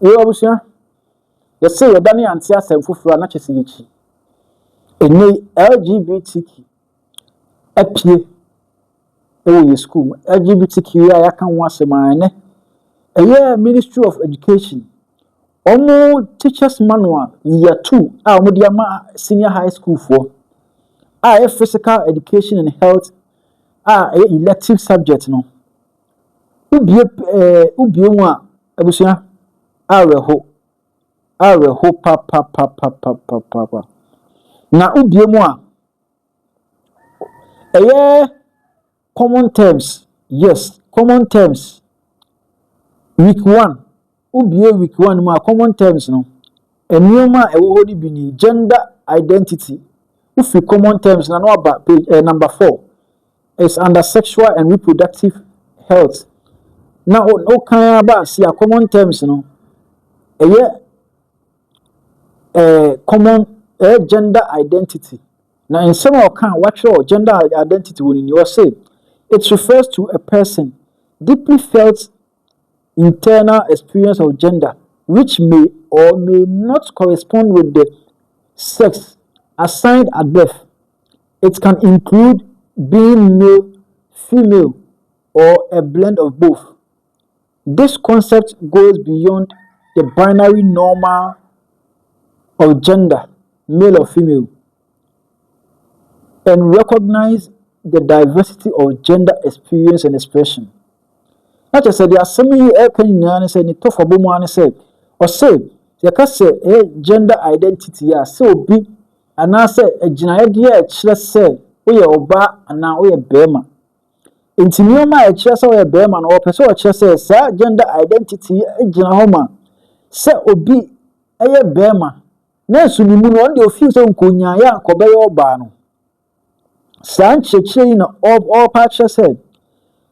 You abusia. You say you dani anti asem fufura na chese yichi. Eni LGBTQ apie ewo school LGBTQ ya kan ho asem ane. Eye Ministry of Education. Omo teachers manual year 2 a omo dia ma senior high school for. Physical education and health elective subject no. Ubie mu a abusia areho pa. Na ubie mu a common terms. Yes, common terms. Week 1. Ubie week 1 mu a common terms no. Enioma ewo hodi bi ni gender identity. Ufi common terms na no aba page number 4 is under sexual and reproductive health. Now o kan aba see a common terms no. Common gender identity. Now in some of can what your gender identity when you say it refers to a person deeply felt internal experience of gender which may or may not correspond with the sex assigned at birth. It can include being male, female, or a blend of both. This concept goes beyond the binary normal of gender, male or female, and recognize the diversity of gender experience and expression. Not just there are so many and say, "Ni tofa bomu ane say," or say, "You can say gender identity ya so be." And I say a jinaydia express say we oba and now we bema. Intimioma express we bema or person express say gender identity jinahoma say obi eye bema. Na so ni mu no de ofie so nkonya ya kobe oba no. San cheche na all patch said.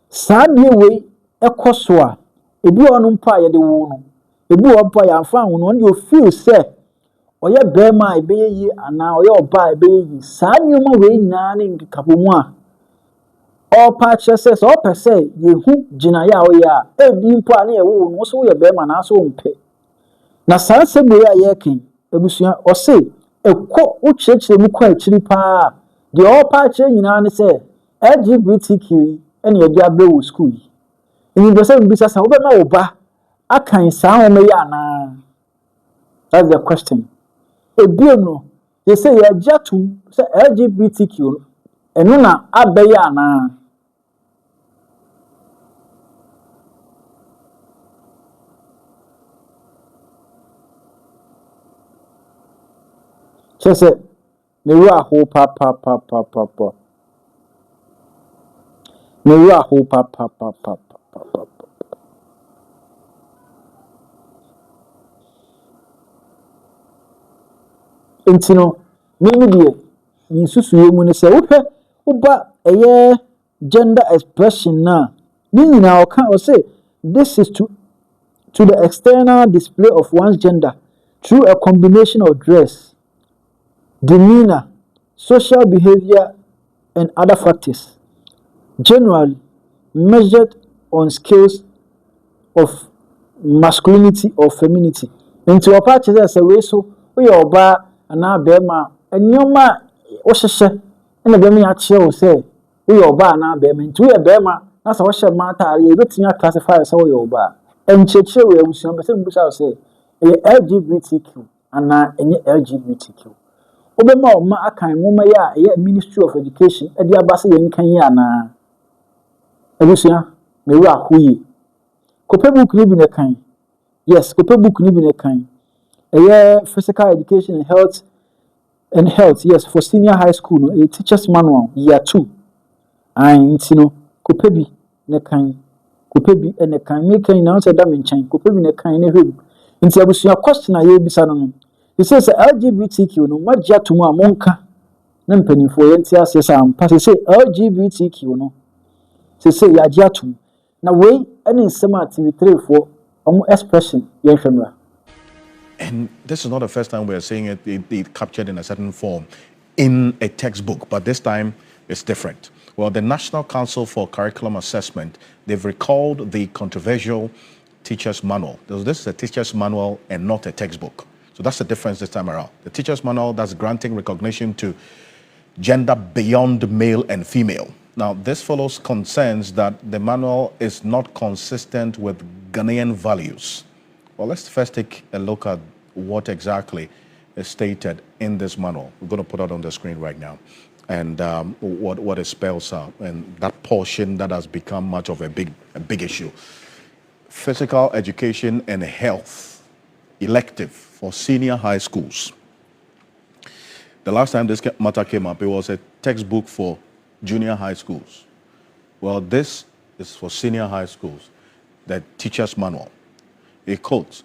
San ye we ekoso a ebi onu mpa ye de wo no. Ebi wo mpa ya mfa wo no de ofie say oye bema ebeye yi ana oye oba ebeye yi saa nyoma we nyina ne nkikabomu a all patch says all per se ye hu gina ya oye a ebi mpo ana ye wo no so ye bema na so mpe na saa sebo ya ye ken ebusua o se ekọ ucheche mu kwa achiri pa the all patch nyina ne se LGBTQ ene ye dia bewo school yi ni be se mbisa sa wo be ma oba akan saa ho me ya na. That's the question. Ebiem no they say ya jatum say LGBTQ eno na abeya na say me wa ho pa me wa ho pa Intino, mimi die, yinsusu yemu ne se wope uba gender expression na. Nini na oka o say this is to the external display of one's gender through a combination of dress, demeanor, social behavior, and other factors, generally measured on scales of masculinity or femininity. Into a part as a way so we oba ana bema enyoma wo hyehye na bema ya kire wo say we oba ana bema nti we bema na sa wo hye mata ye betimi classify say we oba enchechire we abusuan be say mbusa wo say LGBTQ ana enye LGBTQ obema o ma akan nwoma ya Ministry of Education e dia ba say ye nkan ya na abusuan me wu ahoyi kope book ni bi ne kan. Yes, kope book ni bi ne kan. Physical education and health, yes, for senior high school, no, a teacher's manual, year 2. And kopebi ne kan, kopebi ne kan, me kan na say that me chan, kopebi ne kan ne hweb. Nti abusua question aye bisa no. He says LGBTQ no, magya to mu amonka. Na mpanimfo ye nti ase sa ampa say LGBTQ no. Say ya gya to. Na we any nsema activity for expression ye hwemra. And this is not the first time we're seeing it captured in a certain form in a textbook, but this time it's different. Well, the National Council for Curriculum Assessment, they've recalled the controversial teacher's manual. This is a teacher's manual and not a textbook. So that's the difference this time around. The teacher's manual, that's granting recognition to gender beyond male and female. Now, this follows concerns that the manual is not consistent with Ghanaian values. Well, let's first take a look at what exactly is stated in this manual. We're going to put it on the screen right now, and what it spells out, and that portion that has become much of a big issue. Physical education and health elective for senior high schools. The last time this matter came up, it was a textbook for junior high schools. Well, this is for senior high schools, the teacher's manual. It quotes,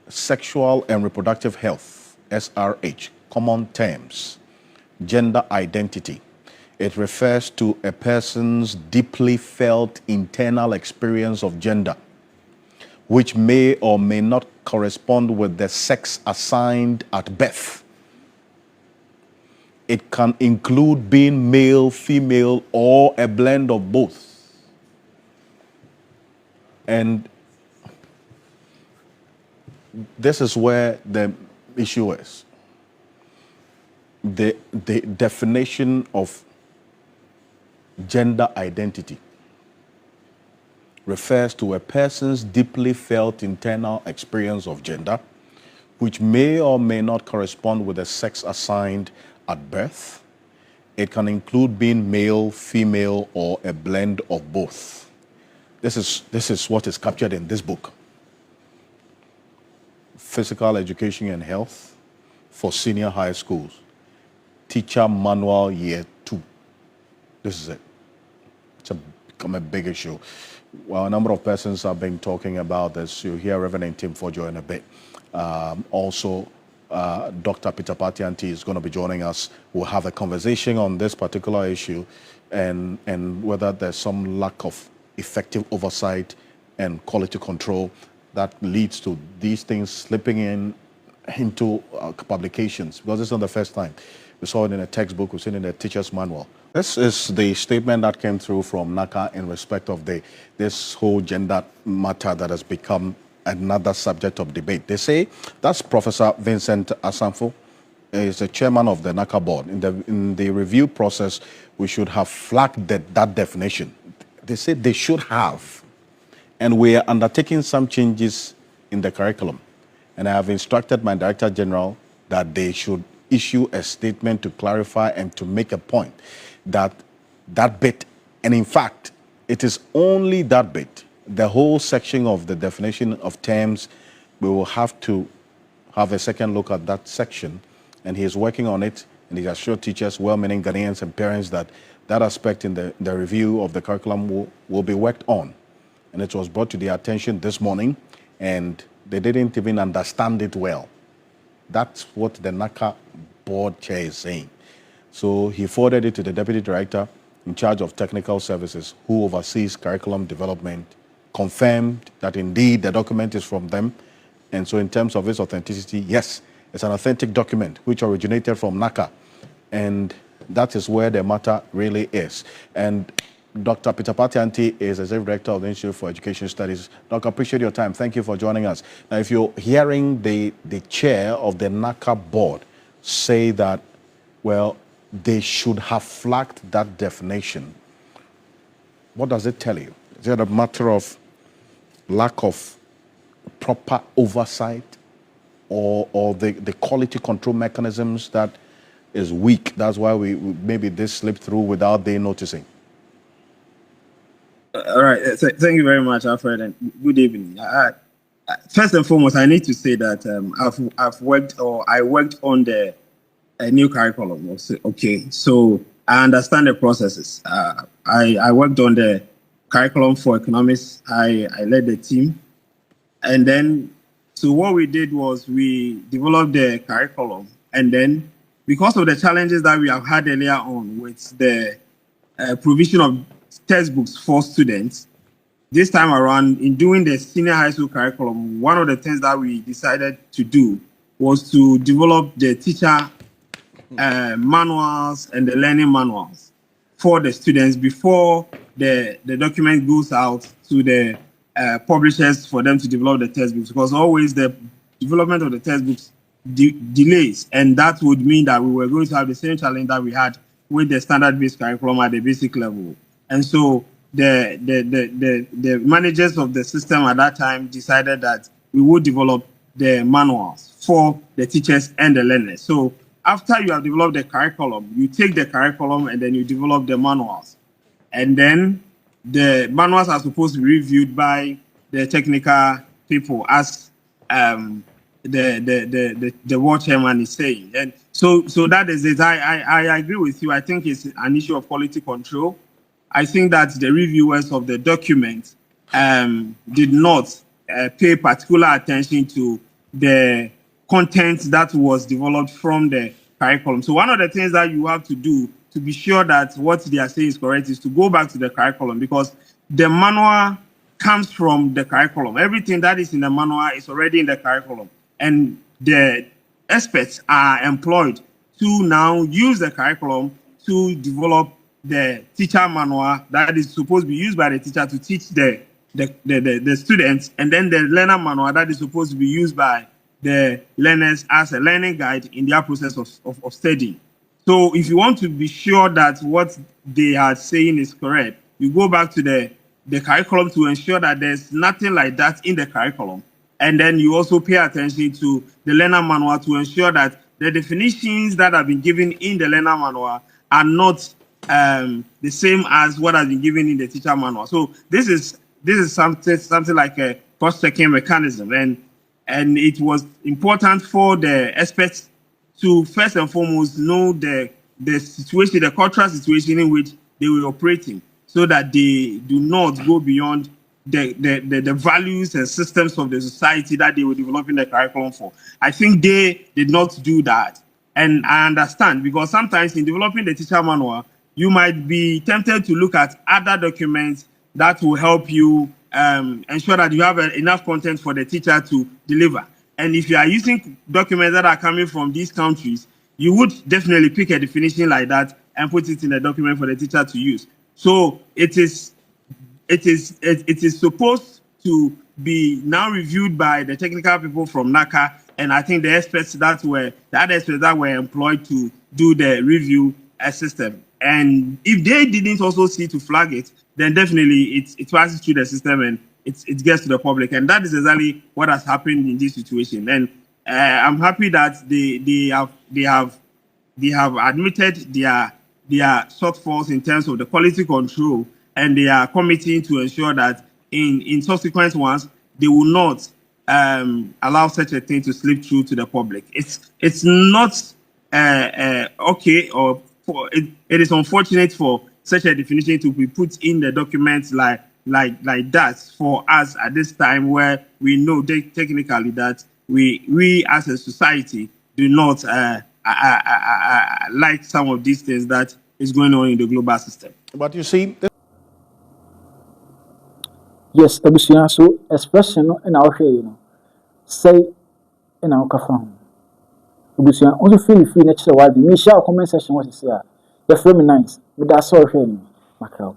sexual and reproductive health, SRH, common terms, gender identity. It refers to a person's deeply felt internal experience of gender, which may or may not correspond with the sex assigned at birth. It can include being male, female, or a blend of both. And this is where the issue is. The definition of gender identity refers to a person's deeply felt internal experience of gender, which may or may not correspond with the sex assigned at birth. It can include being male, female, or a blend of both. This is what is captured in this book. Physical Education and Health for Senior High Schools. Teacher Manual Year 2. This is it. It's become a big issue. Well, a number of persons have been talking about this. You'll hear Reverend Tim Fojo in a bit. Also, Dr. Peter Patianti is going to be joining us. We'll have a conversation on this particular issue and whether there's some lack of effective oversight and quality control that leads to these things slipping into publications, because it's not the first time. We saw it in a textbook, we've seen it in a teacher's manual. This is the statement that came through from NACA in respect of this whole gender matter that has become another subject of debate. They say that's Professor Vincent Asanfo, is the chairman of the NACA board. In the review process, we should have flagged that definition. They say they should have. And we are undertaking some changes in the curriculum. And I have instructed my Director General that they should issue a statement to clarify and to make a point that bit, and in fact, it is only that bit, the whole section of the definition of terms, we will have to have a second look at that section, and he is working on it, and he assured teachers, well-meaning Ghanaians and parents that aspect in the review of the curriculum will be worked on. And it was brought to their attention this morning, and they didn't even understand it well. That's what the NACA board chair is saying. So he forwarded it to the deputy director in charge of technical services, who oversees curriculum development, confirmed that indeed the document is from them. And so in terms of its authenticity, yes, it's an authentic document which originated from NACA. And that is where the matter really is. And Dr. Peter Patianti is Executive Director of the Institute for Education Studies. Doctor, appreciate your time. Thank you for joining us. Now, if you're hearing the chair of the NACA board say that, well, they should have flagged that definition, what does it tell you? Is it a matter of lack of proper oversight or the quality control mechanisms that is weak? That's why we maybe this slipped through without they noticing. All right. Thank you very much, Alfred, and good evening. First and foremost, I need to say that I worked on the new curriculum. Okay, so I understand the processes. I worked on the curriculum for economics. I led the team, and then so what we did was we developed the curriculum, and then because of the challenges that we have had earlier on with the provision of textbooks for students, this time around in doing the senior high school curriculum, one of the things that we decided to do was to develop the teacher manuals and the learning manuals for the students before the document goes out to the publishers for them to develop the textbooks, because always the development of the textbooks delays, and that would mean that we were going to have the same challenge that we had with the standard-based curriculum at the basic level. And so the managers of the system at that time decided that we would develop the manuals for the teachers and the learners. So after you have developed the curriculum, you take the curriculum and then you develop the manuals. And then the manuals are supposed to be reviewed by the technical people, as the world chairman is saying. And so that is it. I agree with you. I think it's an issue of quality control. I think that the reviewers of the document did not pay particular attention to the content that was developed from the curriculum. So one of the things that you have to do to be sure that what they are saying is correct is to go back to the curriculum, because the manual comes from the curriculum. Everything that is in the manual is already in the curriculum, and the experts are employed to now use the curriculum to develop the teacher manual that is supposed to be used by the teacher to teach the students, and then the learner manual that is supposed to be used by the learners as a learning guide in their process of studying. So if you want to be sure that what they are saying is correct, you go back to the curriculum to ensure that there's nothing like that in the curriculum. And then you also pay attention to the learner manual to ensure that the definitions that have been given in the learner manual are not the same as what has been given in the teacher manual. So this is something like a cross-checking mechanism, and it was important for the experts to first and foremost know the situation, the cultural situation in which they were operating, so that they do not go beyond the values and systems of the society that they were developing the curriculum for. I think they did not do that. And I understand, because sometimes in developing the teacher manual, you might be tempted to look at other documents that will help you ensure that you have enough content for the teacher to deliver. And if you are using documents that are coming from these countries, you would definitely pick a definition like that and put it in a document for the teacher to use. So it is supposed to be now reviewed by the technical people from NACA, and I think the experts that were employed to do the review system. And if they didn't also see to flag it, then definitely it passes through the system and it gets to the public. And that is exactly what has happened in this situation. And I'm happy that they have admitted their shortfalls in terms of the quality control, and they are committing to ensure that in subsequent ones they will not allow such a thing to slip through to the public. It's not okay, or it is unfortunate for such a definition to be put in the documents like that for us at this time, where we know technically that we as a society do not like some of these things that is going on in the global system. But you see, Yes, abusua so expression no na wohwe yi no. Say na wokafa ho. Abusua also feel na kire wadi. Me share comment section what you say. The frame nice. Me da so wohwe ni. Makao.